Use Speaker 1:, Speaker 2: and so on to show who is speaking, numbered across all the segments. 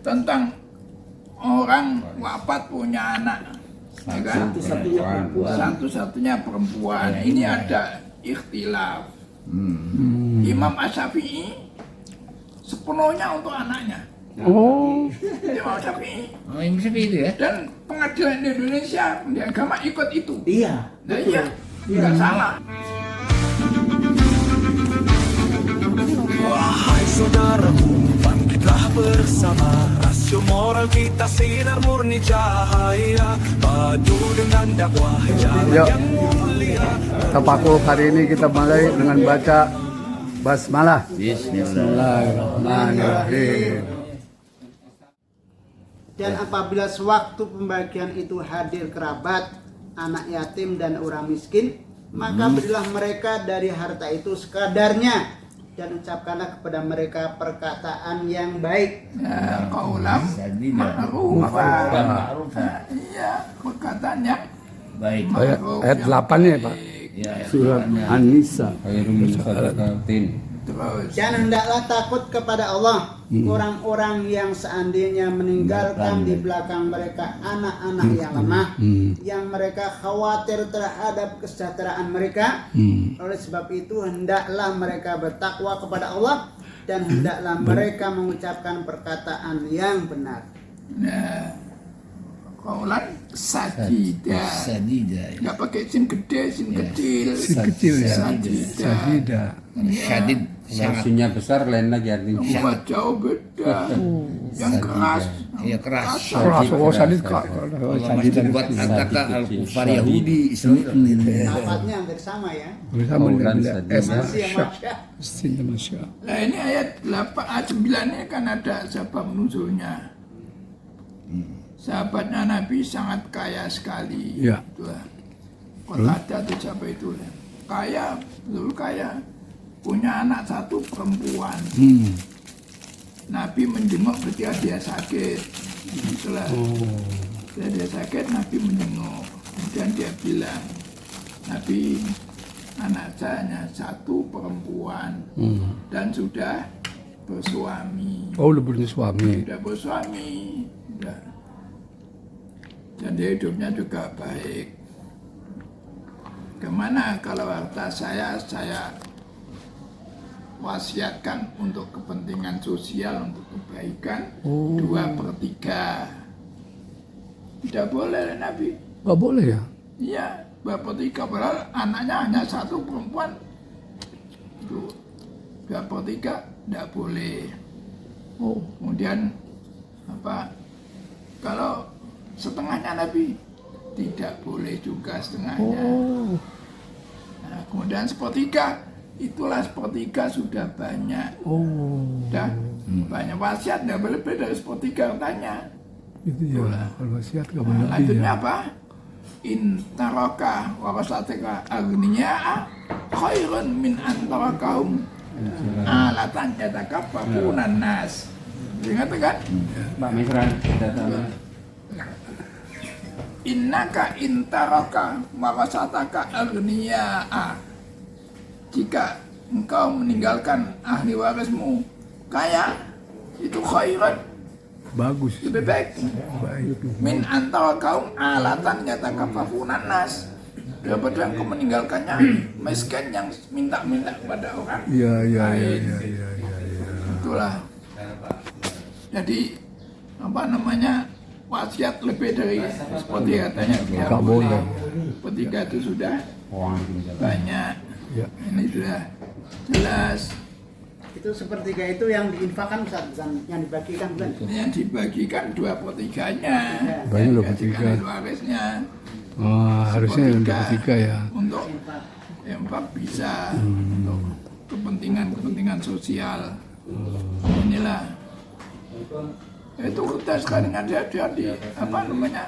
Speaker 1: tentang orang wafat punya anak, ya kan? Satu-satunya perempuan. Ini ada ikhtilaf. Imam Asy-Syafi'i sepenuhnya untuk anaknya.
Speaker 2: Oh,
Speaker 1: Imam Syafi'i.
Speaker 3: Oh, Imam Syafi'i itu ya?
Speaker 1: Dan pengadilan di Indonesia, di agama ikut itu.
Speaker 4: Iya.
Speaker 1: Nah iya, nggak salah.
Speaker 5: Wahai saudaraku, bangkitlah bersama. Rasio moral kita sinar murni cahaya. Padu dengan dakwah jalan
Speaker 2: Yuk.
Speaker 5: yang mulia.
Speaker 2: Tapaku hari ini kita mulai dengan baca basmalah.
Speaker 3: Bismillahirrahmanirrahim.
Speaker 4: Dan apabila sewaktu pembagian itu hadir kerabat, anak yatim dan orang miskin, maka berilah mereka dari harta itu sekadarnya dan ucapkanlah kepada mereka perkataan yang baik.
Speaker 1: Kaulam ma'rufah. Iya, perkataan yang
Speaker 3: Baik.
Speaker 2: Ayat 8 ya Pak.
Speaker 3: Ya,
Speaker 2: Surat An-Nisa.
Speaker 1: terus.
Speaker 4: Dan hendaklah takut kepada Allah orang-orang yang seandainya meninggalkan di belakang mereka anak-anak yang lemah, yang mereka khawatir terhadap kesejahteraan mereka. Oleh sebab itu hendaklah mereka bertakwa kepada Allah dan hendaklah mereka mengucapkan perkataan yang benar.
Speaker 1: Nah, kaulan sajida. Nggak pakai sin gede, sin kecil.
Speaker 2: Si kecil ya.
Speaker 1: Sajida.
Speaker 2: Sajida.
Speaker 3: Syadid sangat.
Speaker 6: Maksudnya besar lain lagi artinya.
Speaker 1: Buat jauh beda. Yang keras.
Speaker 3: Ya keras.
Speaker 2: Keras, oh sadid Kak.
Speaker 3: Allah masih buat kata al-kufar Yahudi Israel.
Speaker 4: Lafadznya hampir sama ya.
Speaker 2: Bersama dengan bila S.
Speaker 4: Masih ya Masya.
Speaker 2: Masya. Masya.
Speaker 1: Nah ini ayat 8, ayat 9 ini kan ada sebab nuzulnya. Sahabatnya Nabi sangat kaya sekali.
Speaker 2: Ya.
Speaker 1: Itulah. Qatadah itu siapa itu? Kaya, betul kaya. Punya anak satu perempuan. Nabi menjenguk ketika dia sakit. Itulah. Ketika dia sakit, Nabi menjenguk. Kemudian dia bilang, Nabi, anak saya hanya satu perempuan dan sudah bersuami.
Speaker 2: Oh, lu punya suami.
Speaker 1: Sudah bersuami. Sudah. Dan dia hidupnya juga baik. Kemana kalau harta saya wasiatkan untuk kepentingan sosial, untuk kebaikan 2/3. Tidak boleh Nabi.
Speaker 2: Gak boleh ya?
Speaker 1: Iya, 2/3 padahal anaknya hanya satu perempuan. Itu 2/3 tidak boleh.
Speaker 2: Oh,
Speaker 1: Kemudian apa? Kalau setengahnya Nabi tidak boleh juga setengahnya.
Speaker 2: oh.
Speaker 1: Nah, kemudian 1/3, itulah 1/3 sudah banyak.
Speaker 2: Oh,
Speaker 1: Sudah banyak wasiat, tidak boleh lebih dari 1/3 katanya.
Speaker 2: itu ya. Kalau wasiat gak boleh lebih
Speaker 1: Lanjutnya
Speaker 2: ya.
Speaker 1: apa? Intaraka warasatika agniya khairun min antarakahum alatan yatakaffafunan nas. Ingat kan?
Speaker 6: Pak Misran, datang.
Speaker 1: Innaka intaraka warasataka agniya. Jika engkau meninggalkan ahli warismu kaya, itu khairan,
Speaker 2: Bagus.
Speaker 1: lebih baik.
Speaker 2: Baik.
Speaker 1: Min antara kaum alatan yatakaffafunan nas, daripada engkau meninggalkannya miskin yang minta-minta kepada orang.
Speaker 2: Iya, iya, iya,
Speaker 1: lain.
Speaker 2: iya, iya, iya, iya.
Speaker 1: Itulah. Jadi apa namanya, wasiat lebih dari seperti katanya
Speaker 2: Nggak boleh.
Speaker 1: 1/3 itu sudah banyak.
Speaker 2: Ya.
Speaker 1: Ini sudah jelas.
Speaker 4: Itu 1/3 itu yang diinfakkan Ustaz, bukan yang dibagikan bukan?
Speaker 1: Yang dibagikan 2/3-nya.
Speaker 2: Banyak loh,
Speaker 1: Dikasih
Speaker 2: 2/3.
Speaker 1: ahli warisnya.
Speaker 2: Oh, harusnya yang
Speaker 1: 1/3
Speaker 2: 2/3 ya.
Speaker 1: Untuk infak bisa untuk kepentingan sosial. Inilah. Itu kita sekarang ada di apa namanya,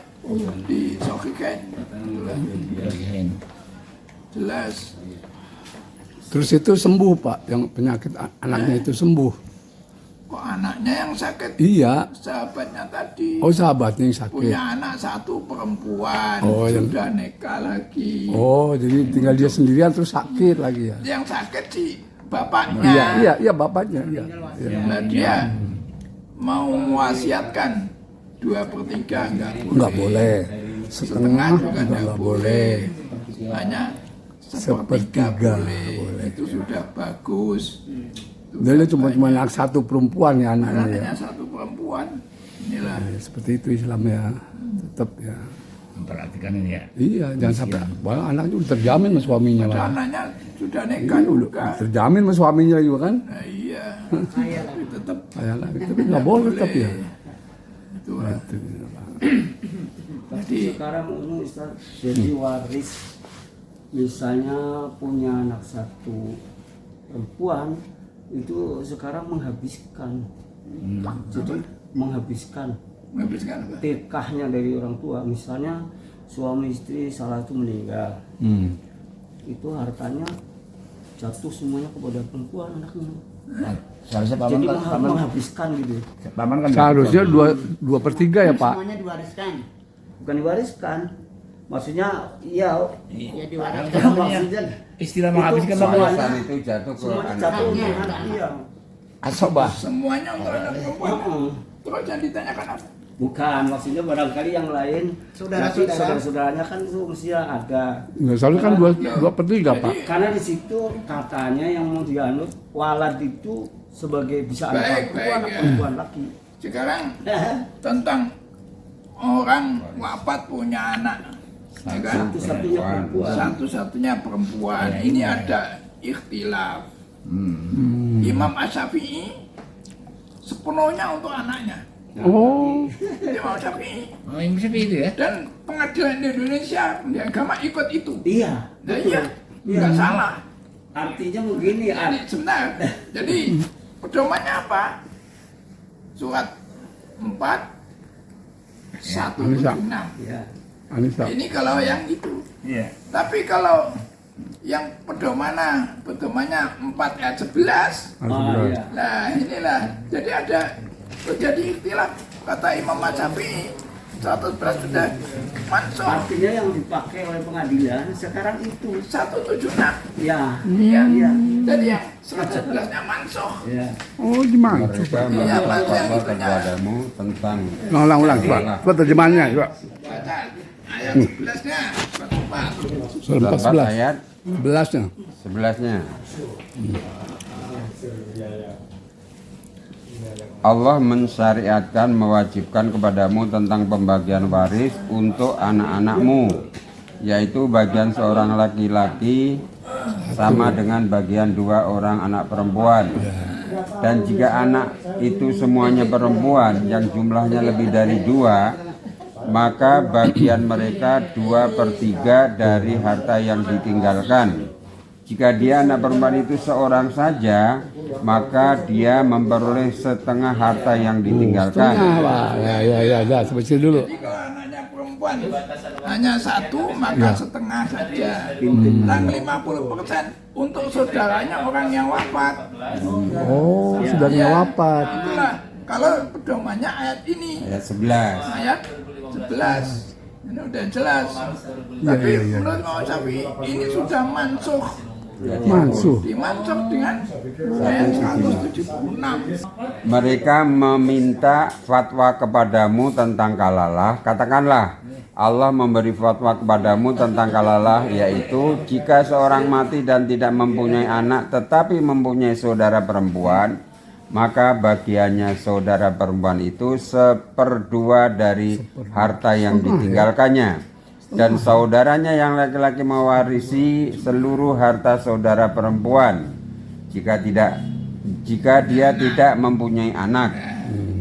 Speaker 1: di Sokiken. Jelas.
Speaker 2: Terus itu sembuh Pak, yang penyakit anaknya itu sembuh.
Speaker 1: Kok anaknya yang sakit?
Speaker 2: Iya.
Speaker 1: Sahabatnya tadi.
Speaker 2: Oh, sahabatnya yang sakit.
Speaker 1: Punya anak satu perempuan,
Speaker 2: Oh, yang-
Speaker 1: sudah nikah lagi.
Speaker 2: Oh, jadi tinggal dia sendirian terus sakit lagi ya.
Speaker 1: Yang sakit sih bapaknya.
Speaker 2: Iya, iya, iya bapaknya, iya. Iya.
Speaker 1: Nah, dia mau mewasiatkan 2/3
Speaker 2: Nggak boleh.
Speaker 1: setengah juga
Speaker 2: juga
Speaker 1: nggak
Speaker 2: boleh.
Speaker 1: hanya
Speaker 2: Sepertiga
Speaker 1: boleh. Itu sudah bagus.
Speaker 2: Dia cuma anak satu perempuan ya anaknya ya.
Speaker 1: Anaknya satu perempuan. Inilah.
Speaker 2: Ya, seperti itu Islam ya. Tetap ya.
Speaker 3: Memperhatikan ini ya.
Speaker 2: Iya, jangan sampai malah anaknya udah terjamin sama suaminya
Speaker 1: Padahal
Speaker 2: malah.
Speaker 1: anaknya sudah
Speaker 2: Iya,
Speaker 1: nikah juga.
Speaker 2: terjamin sama suaminya juga kan.
Speaker 1: Nah, iya. Tapi tetap
Speaker 2: Kayak tapi nggak boleh tetap ya.
Speaker 1: Itu lah.
Speaker 2: Itu.
Speaker 1: Jadi
Speaker 7: Sekarang ini Ustaz, jadi waris misalnya punya anak satu perempuan itu sekarang menghabiskan, jadi menghabiskan
Speaker 1: menghabiskan apa?
Speaker 7: tikahnya dari orang tua. Misalnya suami istri salah satu meninggal, itu hartanya jatuh semuanya kepada perempuan anaknya.
Speaker 3: Seharusnya paman
Speaker 7: Jadi
Speaker 3: kan
Speaker 7: menghabiskan gitu,
Speaker 3: paman kan
Speaker 2: Seharusnya 2/3 ya Pak.
Speaker 4: Semuanya diwariskan.
Speaker 7: bukan diwariskan. Maksudnya iya,
Speaker 4: Ya diwariskan.
Speaker 7: maksudnya
Speaker 3: istilah
Speaker 7: itu
Speaker 3: menghabiskan
Speaker 7: semuanya-
Speaker 6: Warisan itu jatuh ke
Speaker 7: semuanya
Speaker 6: anak.
Speaker 7: jatuh ke anak, iya.
Speaker 3: asobah.
Speaker 1: Semuanya untuk anak perempuan.
Speaker 7: Heeh.
Speaker 1: Terus yang ditanyakan apa?
Speaker 7: Bukan, maksudnya barangkali yang lain
Speaker 4: Saudara-saudara.
Speaker 7: nanti saudara-saudaranya kan itu mestinya ada.
Speaker 2: Nggak seharusnya kan 2/3 Pak.
Speaker 7: Karena di situ katanya yang mau dianut walad itu sebagai bisa anak
Speaker 1: Baik,
Speaker 7: perempuan,
Speaker 1: baik,
Speaker 7: anak
Speaker 1: ya.
Speaker 7: perempuan laki.
Speaker 1: Sekarang tentang orang wafat punya anak. Ya kan?
Speaker 7: Satu-satunya perempuan.
Speaker 1: Satu-satunya perempuan. Ini ada ikhtilaf. Imam Asy-Syafi'i sepenuhnya untuk anaknya.
Speaker 2: Oh,
Speaker 1: Imam Syafi'i
Speaker 3: Oh, ini seperti itu ya.
Speaker 1: dan pengadilan di Indonesia di agama ikut itu.
Speaker 7: Iya,
Speaker 1: Nah
Speaker 7: betul.
Speaker 1: iya, nggak salah.
Speaker 7: Artinya begini,
Speaker 1: Jadi sebentar. Jadi pedomannya apa? Surat 4 176.
Speaker 7: ya.
Speaker 2: Anissa.
Speaker 1: Ini kalau yang itu.
Speaker 3: Iya.
Speaker 1: Tapi kalau yang pedomannya 4 ayat 11.
Speaker 7: Oh, iya.
Speaker 1: Nah inilah. Jadi ada terjadi ikhtilaf. Kata Imam Syafi'i 111 sudah mansuh.
Speaker 7: Artinya yang dipakai oleh pengadilan sekarang itu.
Speaker 1: 176.
Speaker 7: Ya.
Speaker 1: Iya.
Speaker 7: Iya.
Speaker 1: Jadi yang 111-nya mansuh.
Speaker 7: Ya.
Speaker 2: Oh, gimana?
Speaker 6: Mereka memberi fatwa kepadamu tentang
Speaker 2: Ulang, Pak. Coba terjemahannya, Pak.
Speaker 1: Baca ayat 11-nya.
Speaker 2: Surah
Speaker 6: 4
Speaker 2: 14.
Speaker 6: ayat
Speaker 2: 11-nya.
Speaker 6: 11-nya. Allah mensyariatkan mewajibkan kepadamu tentang pembagian waris untuk anak-anakmu, yaitu bagian seorang laki-laki sama dengan bagian 2 orang anak perempuan. Dan jika anak itu semuanya perempuan yang jumlahnya lebih dari 2, maka bagian mereka 2/3 dari harta yang ditinggalkan. Jika dia anak perempuan itu seorang saja, maka dia memperoleh setengah harta yang ditinggalkan.
Speaker 2: Nah, Pak. Ya, seperti dulu.
Speaker 1: Jadi kalau anaknya perempuan hanya 1 maka setengah saja. Dan 50% untuk saudaranya orang yang wafat.
Speaker 2: Oh, saudaranya wafat.
Speaker 1: Itulah kalau pedomannya ayat ini.
Speaker 6: Ayat 11.
Speaker 1: Ayat 11. Ini udah jelas. Tapi menurut Imam Syafi'i ini sudah mansuh.
Speaker 2: Mansuh.
Speaker 1: Dimansuh dengan ayat 176.
Speaker 6: Mereka meminta fatwa kepadamu tentang kalalah. Katakanlah, Allah memberi fatwa kepadamu tentang kalalah, yaitu jika seorang mati dan tidak mempunyai anak tetapi mempunyai saudara perempuan, maka bagiannya saudara perempuan itu 1/2 dari harta yang ditinggalkannya. Dan saudaranya yang laki-laki mewarisi seluruh harta saudara perempuan jika dia tidak mempunyai anak.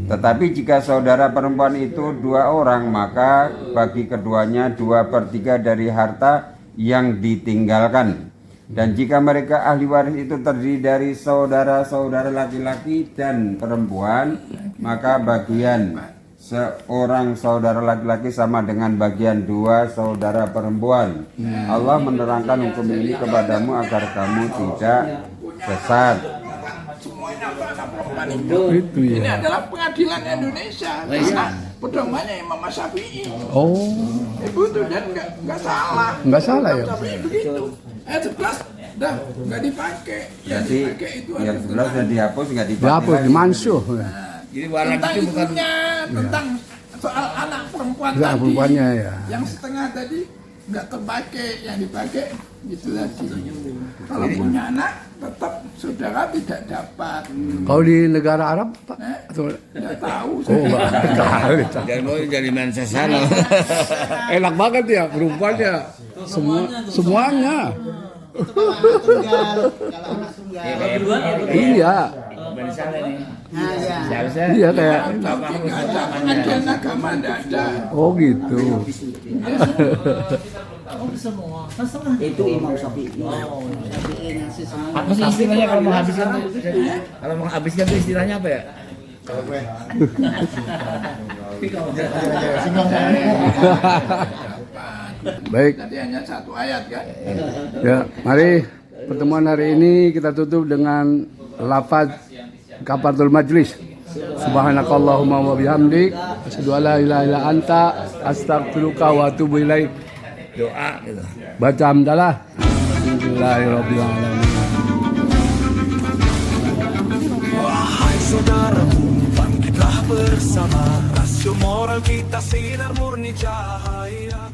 Speaker 6: Tetapi jika saudara perempuan itu 2 orang, maka bagi keduanya 2/3 dari harta yang ditinggalkan. Dan jika mereka ahli waris itu terdiri dari saudara-saudara laki-laki dan perempuan, maka bagian seorang saudara laki-laki sama dengan bagian 2 saudara perempuan. Allah menerangkan hukum ini kepadamu agar kamu tidak sesat.
Speaker 1: Semuanya untuk anak perempuan itu.
Speaker 2: Itu
Speaker 1: Ini
Speaker 2: ya.
Speaker 1: adalah pengadilan Indonesia. Karena pedomannya Imam Syafi'i.
Speaker 2: Oh,
Speaker 1: Itu dan nggak salah.
Speaker 2: nggak salah ya.
Speaker 1: Imam Syafi'i begitu. Ayat 11 dah nggak dipakai. Yang
Speaker 6: Jadi
Speaker 1: dipakai itu
Speaker 6: yang
Speaker 1: ayat
Speaker 6: 11 sudah dihapus, nggak dipakai
Speaker 2: Dihapus,
Speaker 6: lagi.
Speaker 2: dimansuh.
Speaker 3: Jadi warak
Speaker 1: tentang
Speaker 3: itu bukan
Speaker 1: ibunya, tentang soal anak perempuan
Speaker 2: Anak
Speaker 1: tadi.
Speaker 2: perempuannya, ya.
Speaker 1: Yang setengah tadi nggak terpakai, yang dipakai gitu tadi. Kalau punya anak tetap saudara tidak dapat.
Speaker 2: Kalau di negara Arab Pak? Atau
Speaker 1: Tidak tahu.
Speaker 2: oh nggak tahu.
Speaker 3: dan mau jadi main sesana.
Speaker 2: Enak banget ya perempuannya. Semuanya.
Speaker 4: Itu kalau anak tunggal, kalau anak tunggal.
Speaker 2: Iya.
Speaker 4: Nah, ya.
Speaker 2: Iya kayak.
Speaker 1: Tapi nggak ada pengajian agama, nggak ada.
Speaker 2: Oh gitu.
Speaker 7: Itu Imam Syafi'i.
Speaker 3: Apa sih istilahnya kalau menghabiskan tuh? Kalau menghabiskan tuh istilahnya apa ya?
Speaker 2: Baik.
Speaker 1: Tadi hanya satu ayat kan.
Speaker 2: Ya, mari pertemuan hari ini kita tutup dengan lafaz kafaratul majlis. Subhanakallahumma wa bihamdik asyhadu an la ilaha illa anta astaghfiruka wa atubu ilaik.
Speaker 3: Doa gitu.
Speaker 2: Baca hamdalah. Alhamdulillahirabbil alamin.
Speaker 5: Wahai saudaraku, bangkitlah bersama. Rasio moral kita sinar murni cahaya.